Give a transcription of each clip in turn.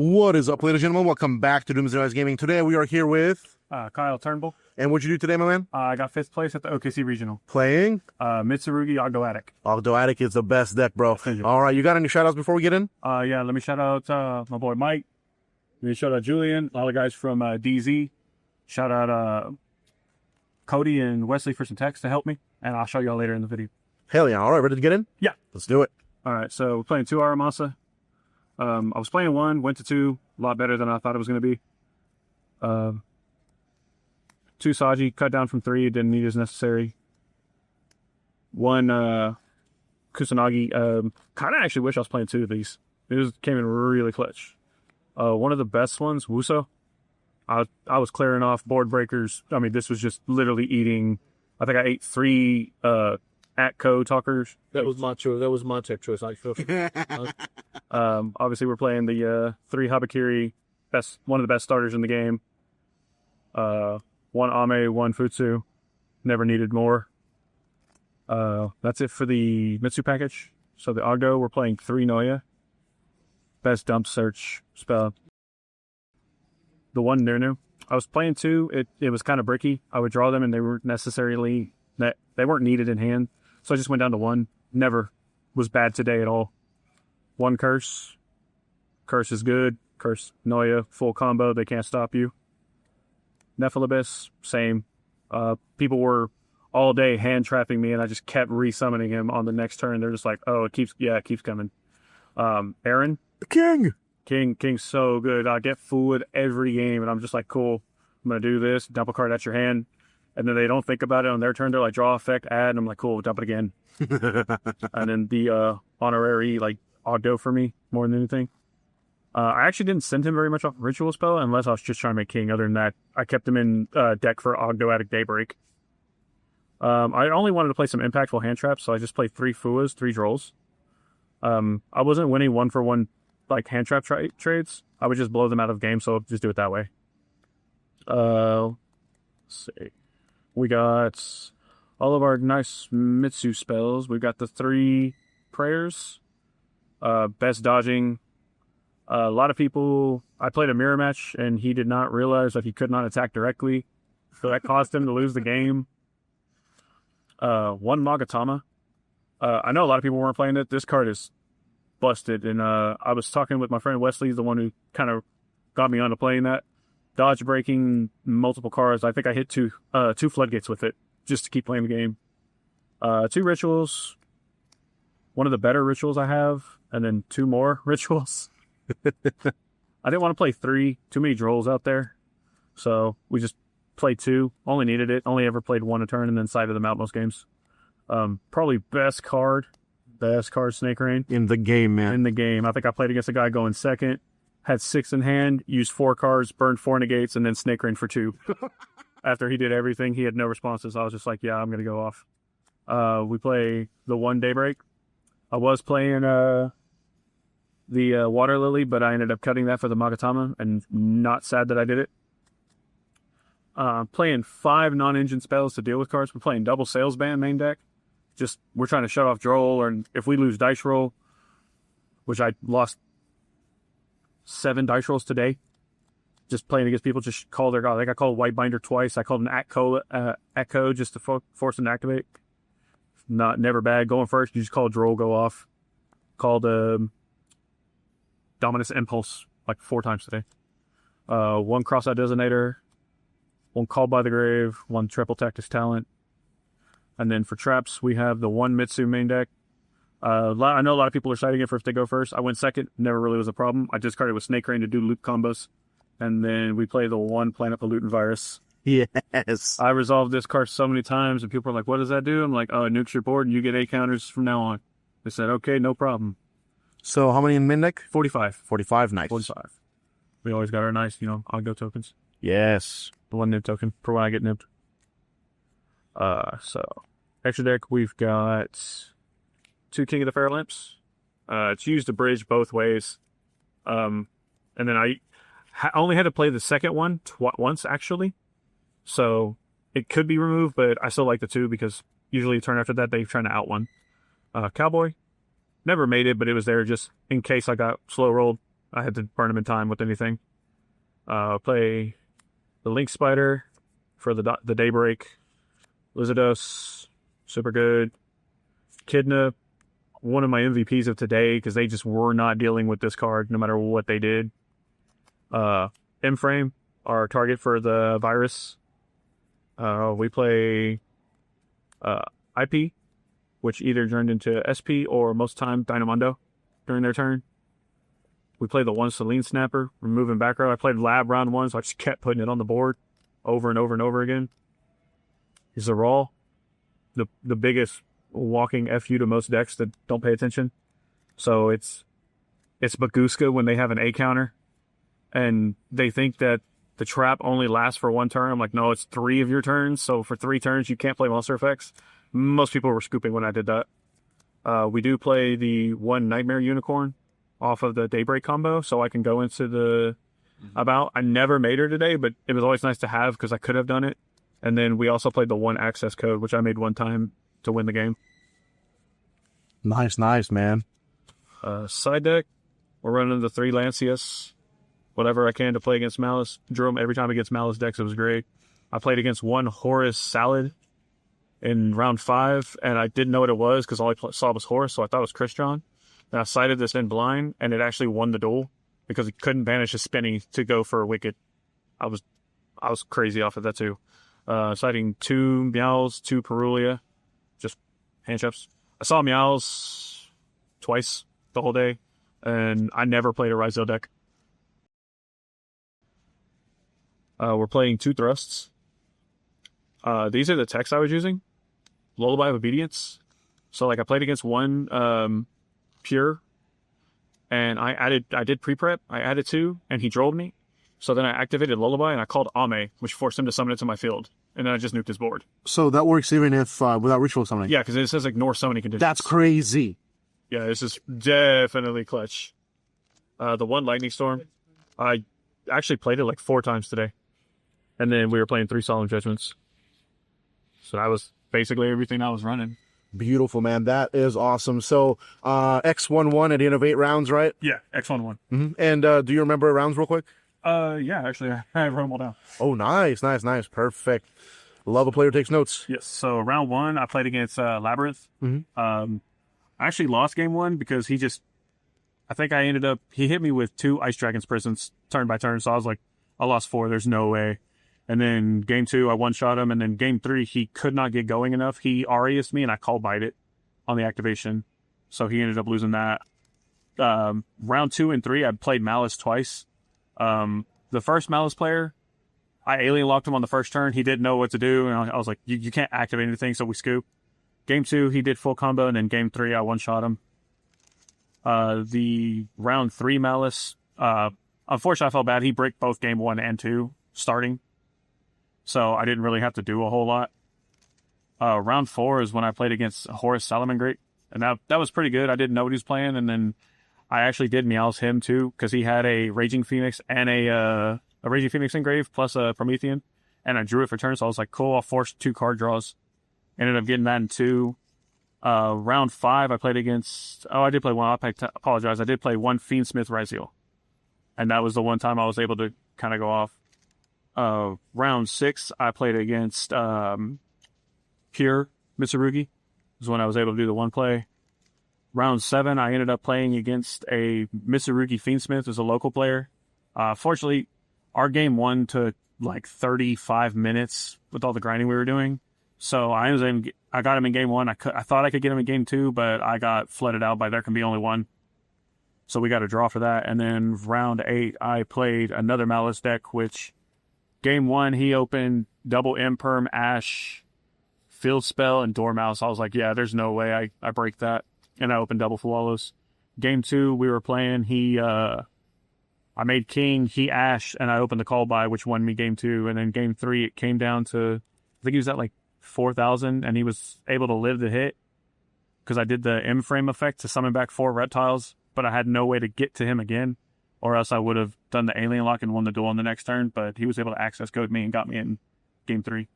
What is up, ladies and gentlemen? Welcome back to Doomsday Rise Gaming. Today we are here with... Kyle Turnbull. And what'd you do today, my man? I got 5th place at the OKC Regional. Playing? Mitsurugi, Ogdoadic. Ogdoadic is the best deck, bro. All right, you got any shout-outs before we get in? Yeah, let me shout out my boy Mike. Let me shout out Julian, all the guys from DZ. Shout out Cody and Wesley for some text to help me, and I'll show y'all later in the video. Hell yeah. All right, ready to get in? Yeah. Let's do it. All right, so we're playing 2 Aramasa. I was playing 1, went to 2, a lot better than I thought it was going to be. 2 Saji, cut down from 3, didn't need as necessary. 1 Kusanagi, kind of actually wish I was playing 2 of these. It came in really clutch. One of the best ones, Wuso. I was clearing off board breakers. I mean, this was just literally eating. I think I ate 3 Atco talkers. That was my choice. That was my tech choice. Actually. Obviously, we're playing the 3 Habakiri, one of the best starters in the game. 1 Ame, 1 Futsu. Never needed more. That's it for the Mitsu package. So the Ogdo, we're playing 3 Noya. Best dump search spell. The 1 Nirnu. I was playing 2. It was kind of bricky. I would draw them and they weren't needed in hand. So I just went down to 1. Never was bad today at all. 1 Curse. Curse is good. Curse Noya, full combo. They can't stop you. Nephalibis, same. People were all day hand trapping me and I just kept resummoning him on the next turn. They're just like, oh, it keeps coming. Aaron. King's so good. I get fooled every game and I'm just like, cool. I'm going to do this. Dump a card at your hand. And then they don't think about it on their turn. They're like, draw effect, add. And I'm like, cool, dump it again. And then the honorary, like, Ogdo for me more than anything. I actually didn't send him very much off Ritual Spell unless I was just trying to make King. Other than that, I kept him in deck for Ogdoadic Daybreak. I only wanted to play some impactful hand traps, so I just played 3 Fuas, 3 Drolls. I wasn't winning 1-for-1 like hand trap trades. I would just blow them out of game, so I'll just do it that way. Let's see. We got all of our nice Mitsu spells. We've got the 3 prayers. Best dodging. A lot of people... I played a mirror match, and he did not realize that he could not attack directly. So that caused him to lose the game. 1 Magatama. I know a lot of people weren't playing it. This card is busted. And I was talking with my friend Wesley, the one who kind of got me onto playing that. Dodge breaking multiple cards. I think I hit 2 floodgates with it just to keep playing the game. 2 rituals. One of the better rituals I have. And then 2 more rituals. I didn't want to play 3. Too many Drolls out there. So we just played 2. Only needed it. Only ever played 1 a turn and then sided them out most games. Probably best card, Snake Rain. In the game, man. In the game. I think I played against a guy going second. Had 6 in hand, used 4 cards, burned 4 negates, and then Snake Rain for 2. After he did everything, he had no responses. I was just like, yeah, I'm going to go off. We play the 1 Daybreak. I was playing the Water Lily, but I ended up cutting that for the Magatama, and not sad that I did it. Playing 5 non-engine spells to deal with cards. We're playing double Sales Band main deck. Just, we're trying to shut off Droll, or if we lose Dice Roll, which I lost 7 Dice Rolls today. Just playing against people, just call their god. I think I called White Binder twice. I called an Atco just to force them to activate. Never bad. Going first, you just call Droll, go off. Called Dominus Impulse like 4 times today. 1 Cross-Out Designator. 1 Called by the Grave. 1 Triple Tactics Talent. And then for traps, we have the 1 Mitsu main deck. I know a lot of people are citing it for if they go first. I went second. Never really was a problem. I discarded with Snake Rain to do loop combos. And then we play the 1 Planet Pollutant Virus. Yes. I resolved this card so many times, and people are like, what does that do? I'm like, oh, it nukes your board, and you get 8 counters from now on. They said, okay, no problem. So how many in min deck? 45. 45, nice. 45. We always got our nice, Ogdo tokens. Yes. The 1 nib token for when I get nibbed. So, extra deck, we've got 2 King of the Fair Lamps. It's used to bridge both ways. And then I only had to play the second one once, actually. So, it could be removed, but I still like the 2 because usually a turn after that, they're trying to out 1. Cowboy. Never made it, but it was there just in case I got slow rolled. I had to burn them in time with anything. Play the Link Spider for the Daybreak. Lysidos, super good. Kidna, one of my MVPs of today because they just were not dealing with this card no matter what they did. M-Frame, our target for the virus. We play IP, which either turned into SP or most time Dynamondo during their turn. We played the one Selene Snapper, removing back row. I played Lab round 1, so I just kept putting it on the board over and over and over again. Ryzeal, the biggest walking FU to most decks that don't pay attention. So it's Baguska when they have an A counter, and they think that the trap only lasts for 1 turn. I'm like, no, it's 3 of your turns, so for 3 turns you can't play monster effects. Most people were scooping when I did that. We do play the 1 Nightmare Unicorn off of the Daybreak combo, so I can go into the about. I never made her today, but it was always nice to have because I could have done it. And then we also played the 1 Access Code, which I made 1 time to win the game. Nice, man. Side deck, we're running the 3 Lancius, whatever I can to play against Maliss. Drew them every time against Maliss decks. It was great. I played against 1 Horus Salad in round 5, and I didn't know what it was because all I saw was Horus, so I thought it was Christian. And I sided this in blind, and it actually won the duel because he couldn't banish his Spinny to go for a Wicked. I was crazy off of that too. Siding 2 Meows, 2 Perulia, just hand traps. I saw Meows twice the whole day, and I never played a Ryzeal deck. We're playing 2 Thrusts. These are the techs I was using. Lullaby of Obedience. So like I played against 1 Pure, and I did pre-prep. I added 2, and he drove me. So then I activated Lullaby, and I called Ame, which forced him to summon it to my field. And then I just nuked his board. So that works even if without ritual summoning? Yeah, because it says ignore summoning conditions. That's crazy. Yeah, this is definitely clutch. The 1 Lightning Storm, I actually played it like 4 times today. And then we were playing 3 Solemn Judgments. So that was basically everything I was running. Beautiful, man. That is awesome. So X11 at the end of 8 rounds, right? Yeah, X11. Mm-hmm. And do you remember rounds real quick? Yeah, actually, I wrote them all down. Oh, nice. Perfect. Love a player takes notes. Yes. So round 1, I played against Labrynth. Mm-hmm. I actually lost game 1 because he hit me with 2 Ice Dragon's Prisons turn by turn. So I was like, I lost 4. There's no way. And then game 2, I one-shot him. And then game 3, he could not get going enough. He Arias'd me, and I call bite it on the activation. So he ended up losing that. Round 2 and 3, I played Maliss twice. The first Maliss player, I alien locked him on the first turn. He didn't know what to do, and I was like, you can't activate anything, so we scoop. Game 2, he did full combo, and then game 3, I one-shot him. The round 3 Maliss, unfortunately, I felt bad. He bricked both game 1 and 2 starting, so I didn't really have to do a whole lot. Round 4 is when I played against Horus Salamangreat, and that was pretty good. I didn't know what he was playing, and then I actually did Meows him too, because he had a Raging Phoenix and a Raging Phoenix Engrave plus a Promethean, and I drew it for turn, so I was like, cool, I'll force 2 card draws. Ended up getting that in 2. Round 5, I played against... Oh, I did play 1. I apologize. I did play 1 Fiendsmith Ryzeal, and that was the one time I was able to kind of go off. Round 6, I played against Pure Mitsurugi. Is when I was able to do the 1 play. Round 7, I ended up playing against a Mitsurugi Fiendsmith as a local player. Fortunately, our game 1 took like 35 minutes with all the grinding we were doing. So I got him in game 1. I thought I could get him in game 2, but I got flooded out by there can be only 1. So we got a draw for that. And then round 8, I played another Maliss deck, which game 1, he opened double Imperm, Ash, Field Spell, and Dormouse. I was like, yeah, there's no way I break that. And I opened double Fualos. Game 2, we were playing. I made King, he Ash, and I opened the call by, which won me game 2. And then game 3, it came down to, I think he was at like 4,000, and he was able to live the hit because I did the M-frame effect to summon back 4 reptiles, but I had no way to get to him again, or else I would have done the alien lock and won the duel on the next turn. But he was able to access code me and got me in game 3.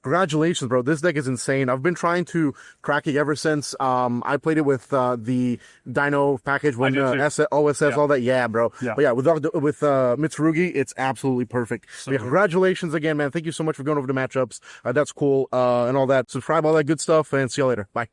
Congratulations, bro. This deck is insane. I've been trying to crack it ever since I played it with the Dino package when OSS, all that. Yeah, bro. Yeah. But yeah, with Mitsurugi, it's absolutely perfect. So, yeah, congratulations again, man. Thank you so much for going over the matchups. That's cool and all that. Subscribe, all that good stuff, and see you later. Bye.